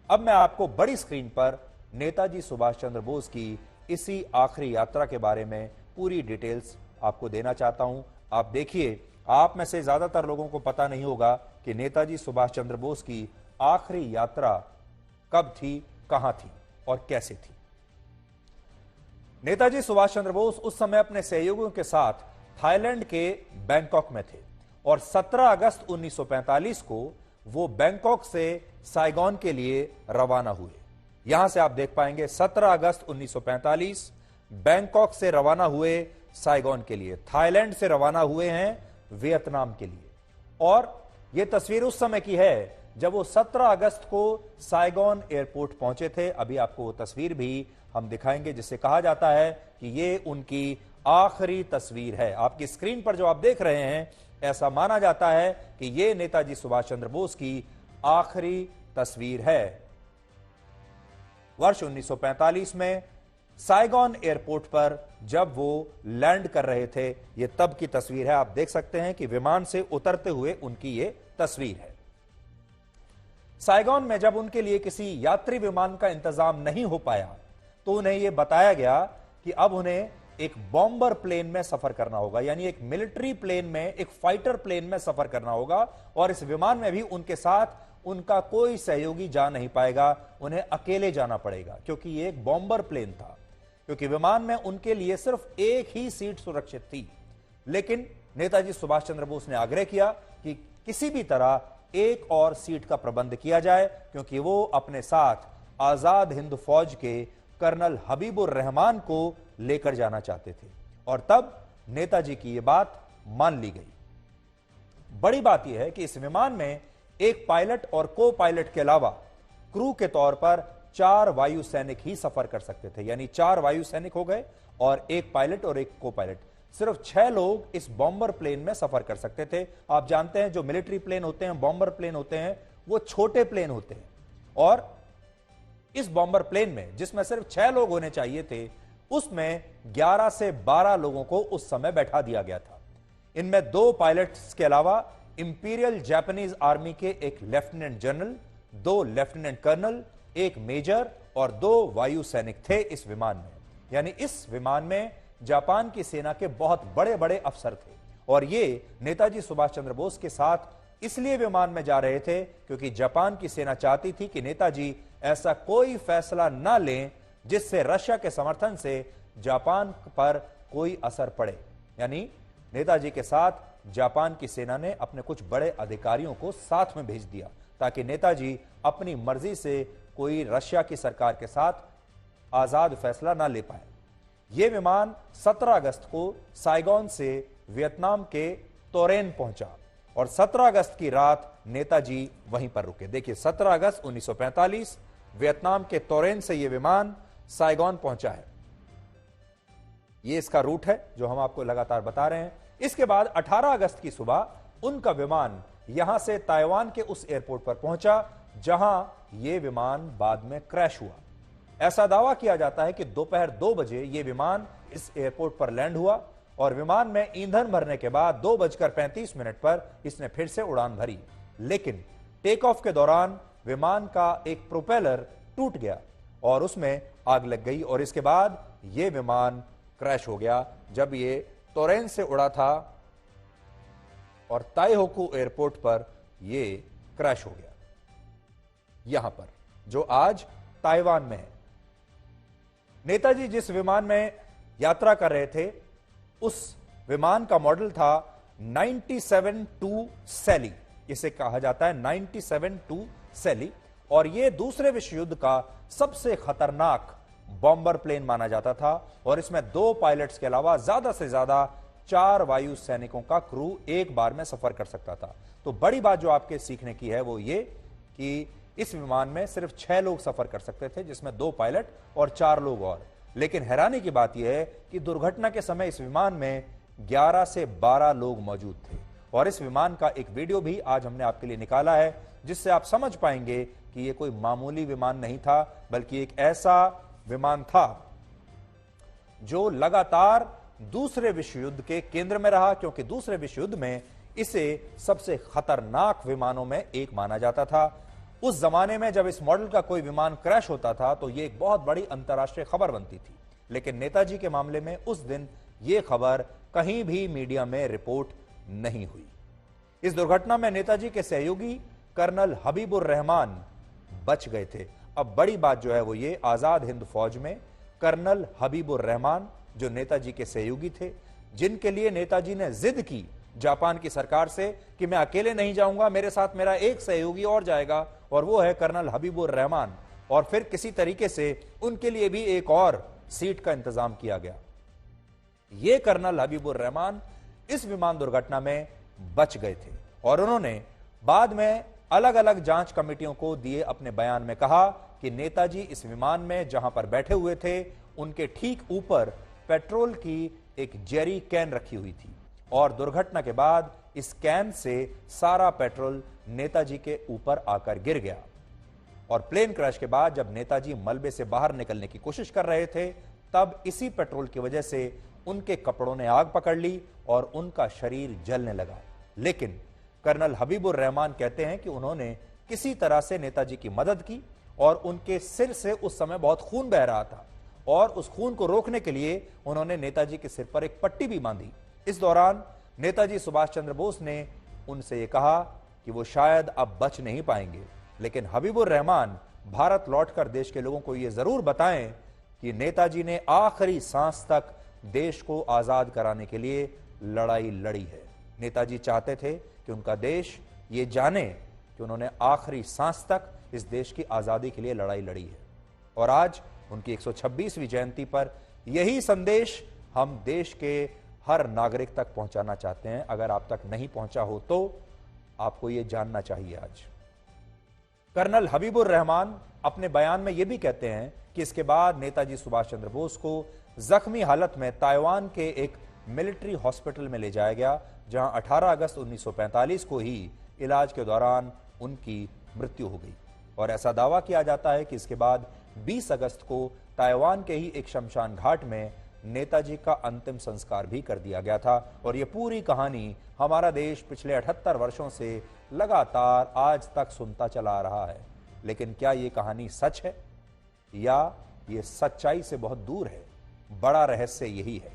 अब मैं आपको बड़ी स्क्रीन पर नेताजी सुभाष चंद्र बोस की इसी आखिरी यात्रा के बारे में पूरी डिटेल्स आपको देना चाहता हूं। आप देखिए, आप में से ज्यादातर लोगों को पता नहीं होगा कि नेताजी सुभाष चंद्र बोस की आखिरी यात्रा कब थी, कहां थी और कैसे थी। नेताजी सुभाष चंद्र बोस उस समय अपने सहयोगियों के साथ थाईलैंड के बैंकॉक में थे और 17 अगस्त 1945 को वो बैंकॉक से साइगॉन के लिए रवाना हुए। यहां से आप देख पाएंगे 17 अगस्त 1945 बैंकॉक से रवाना हुए साइगॉन के लिए, थाईलैंड से रवाना हुए हैं वियतनाम के लिए। और यह तस्वीर उस समय की है जब वो 17 अगस्त को साइगॉन एयरपोर्ट पहुंचे थे। अभी आपको वो तस्वीर भी हम दिखाएंगे जिसे कहा जाता है कि ये उनकी आखिरी तस्वीर है। आपकी स्क्रीन पर जो आप देख रहे हैं, ऐसा माना जाता है कि ये नेताजी सुभाष चंद्र बोस की आखिरी तस्वीर है। वर्ष 1945 में साइगॉन एयरपोर्ट पर जब वो लैंड कर रहे थे, ये तब की तस्वीर है। आप देख सकते हैं कि विमान से उतरते हुए उनकी ये तस्वीर है। साइगॉन में जब उनके लिए किसी यात्री विमान का इंतजाम नहीं हो पाया तो उन्हें यह बताया गया कि अब उन्हें एक बॉम्बर प्लेन में सफर करना होगा, यानी एक मिलिट्री प्लेन में, एक फाइटर प्लेन में सफर करना होगा। और इस विमान में भी उनके साथ उनका कोई सहयोगी जा नहीं पाएगा, उन्हें अकेले जाना पड़ेगा क्योंकि ये एक बॉम्बर प्लेन था, क्योंकि विमान में उनके लिए सिर्फ एक ही सीट सुरक्षित थी। लेकिन नेताजी सुभाष चंद्र बोस ने आग्रह किया कि किसी भी तरह एक और सीट का प्रबंध किया जाए, क्योंकि वो अपने साथ आजाद हिंद फौज के कर्नल हबीबुर रहमान को लेकर जाना चाहते थे। और तब नेताजी की यह बात मान ली गई। बड़ी बात यह है कि इस विमान में एक पायलट और को पायलट के अलावा क्रू के तौर पर 4 वायु सैनिक ही सफर कर सकते थे, यानी 4 वायु सैनिक हो गए और एक पायलट और एक को पायलट। सिर्फ 6 लोग इस बॉम्बर प्लेन में सफर कर सकते थे। आप जानते हैं जो मिलिट्री प्लेन होते हैं, बॉम्बर प्लेन होते हैं, वो छोटे प्लेन होते हैं। और इस बॉम्बर प्लेन में जिसमें सिर्फ 6 लोग होने चाहिए थे, उसमें 11 से 12 लोगों को उस समय बैठा दिया गया था। इनमें 2 पायलट्स के अलावा इंपीरियल जापानीज आर्मी के एक lieutenant general, 2 lieutenant colonel, 1 major और 2 वायु सैनिक थे इस विमान में। यानी इस विमान में जापान की सेना के बहुत बड़े बड़े अफसर थे। और ये नेताजी सुभाष चंद्र बोस के साथ इसलिए विमान में जा रहे थे क्योंकि जापान की सेना चाहती थी कि नेताजी ऐसा कोई फैसला ना लें जिससे रशिया के समर्थन से जापान पर कोई असर पड़े। यानी नेताजी के साथ जापान की सेना ने अपने कुछ बड़े अधिकारियों को साथ में भेज दिया ताकि नेताजी अपनी मर्जी से कोई रशिया की सरकार के साथ आजाद फैसला ना ले पाए। यह विमान 17 अगस्त को साइगॉन से वियतनाम के तोरेन पहुंचा और 17 अगस्त की रात नेताजी वहीं पर रुके। देखिए, 17 अगस्त 1945 वियतनाम के तोरेन से यह विमान साइगॉन पहुंचा है। यह इसका रूट है जो हम आपको लगातार बता रहे हैं। इसके बाद 18 अगस्त की सुबह उनका विमान यहां से ताइवान के उस एयरपोर्ट पर पहुंचा जहां यह विमान बाद में क्रैश हुआ। ऐसा दावा किया जाता है कि दोपहर 2 बजे यह विमान इस एयरपोर्ट पर लैंड हुआ और विमान में ईंधन भरने के बाद 2:35 पर इसने फिर से उड़ान भरी। लेकिन टेक ऑफ के दौरान विमान का एक प्रोपेलर टूट गया और उसमें आग लग गई और इसके बाद यह विमान क्रैश हो गया जब यह तोरेन से उड़ा था और ताइहोकू एयरपोर्ट पर यह क्रैश हो गया, यहां पर जो आज ताइवान में है। नेताजी जिस विमान में यात्रा कर रहे थे उस विमान का मॉडल था 97-2 सैली। इसे कहा जाता है 97-2 सैली और यह दूसरे विश्व युद्ध का सबसे खतरनाक बॉम्बर प्लेन माना जाता था और इसमें 2 पायलट्स के अलावा ज्यादा से ज्यादा 4 वायु सैनिकों का क्रू एक बार में सफर कर सकता था। तो बड़ी बात जो आपके सीखने की है वो ये कि इस विमान में सिर्फ 6 लोग सफर कर सकते थे, जिसमें 2 पायलट और 4 लोग और। लेकिन हैरानी की बात यह है कि दुर्घटना के समय इस विमान में 11 से 12 लोग मौजूद थे और इस विमान का एक वीडियो भी आज हमने आपके लिए निकाला है जिससे आप समझ पाएंगे कि यह कोई मामूली विमान नहीं था, बल्कि एक ऐसा विमान था जो लगातार दूसरे विश्व युद्ध के केंद्र में रहा, क्योंकि दूसरे विश्व युद्ध में इसे सबसे खतरनाक विमानों में एक माना जाता था। उस जमाने में जब इस मॉडल का कोई विमान क्रैश होता था तो यह एक बहुत बड़ी अंतर्राष्ट्रीय खबर बनती थी, लेकिन नेताजी के मामले में उस दिन यह खबर कहीं भी मीडिया में रिपोर्ट नहीं हुई। इस दुर्घटना में नेताजी के सहयोगी कर्नल हबीबुर रहमान बच गए थे। अब बड़ी बात जो है वो ये, आजाद हिंद फौज में कर्नल हबीबुर रहमान जो नेताजी के सहयोगी थे, जिनके लिए नेताजी ने जिद की जापान की सरकार से कि मैं अकेले नहीं जाऊंगा, मेरे साथ मेरा एक सहयोगी और जाएगा और वो है कर्नल हबीबुर रहमान, और फिर किसी तरीके से उनके लिए भी एक और सीट का इंतजाम किया गया। ये कर्नल हबीबुर रहमान इस विमान दुर्घटना में बच गए थे और उन्होंने बाद में अलग अलग जांच कमेटियों को दिए अपने बयान में कहा कि नेताजी इस विमान में जहां पर बैठे हुए थे उनके ठीक ऊपर पेट्रोल की एक जेरी कैन रखी हुई थी और दुर्घटना के बाद इस कैन से सारा पेट्रोल नेताजी के ऊपर आकर गिर गया और प्लेन क्रैश के बाद जब नेताजी मलबे से बाहर निकलने की कोशिश कर रहे थे तब इसी पेट्रोल की वजह से उनके कपड़ों ने आग पकड़ ली और उनका शरीर जलने लगा। लेकिन कर्नल हबीबुर रहमान कहते हैं कि उन्होंने किसी तरह से नेताजी की मदद की और उनके सिर से उस समय बहुत खून बह रहा था और उस खून को रोकने के लिए उन्होंने नेताजी के सिर पर एक पट्टी भी बांधी। इस दौरान नेताजी सुभाष चंद्र बोस ने उनसे यह कहा कि वो शायद अब बच नहीं पाएंगे, लेकिन हबीबुर रहमान भारत लौटकर देश के लोगों को यह जरूर बताएं कि नेताजी ने आखिरी सांस तक देश को आजाद कराने के लिए लड़ाई लड़ी है। नेताजी चाहते थे कि उनका देश ये जाने कि उन्होंने आखिरी सांस तक इस देश की आजादी के लिए लड़ाई लड़ी है और आज उनकी 126वीं जयंती पर यही संदेश हम देश के हर नागरिक तक पहुंचाना चाहते हैं। अगर आप तक नहीं पहुंचा हो तो आपको यह जानना चाहिए। आज कर्नल हबीबुर रहमान अपने बयान में यह भी कहते हैं कि इसके बाद नेताजी सुभाष चंद्र बोस को जख्मी हालत में ताइवान के एक मिलिट्री हॉस्पिटल में ले जाया गया, जहां 18 अगस्त 1945 को ही इलाज के दौरान उनकी मृत्यु हो गई और ऐसा दावा किया जाता है कि इसके बाद 20 अगस्त को ताइवान के ही एक शमशान घाट में नेताजी का अंतिम संस्कार भी कर दिया गया था। और यह पूरी कहानी हमारा देश पिछले 78 वर्षों से लगातार आज तक सुनता चला आ रहा है, लेकिन क्या यह कहानी सच है या यह सच्चाई से बहुत दूर है? बड़ा रहस्य यही है।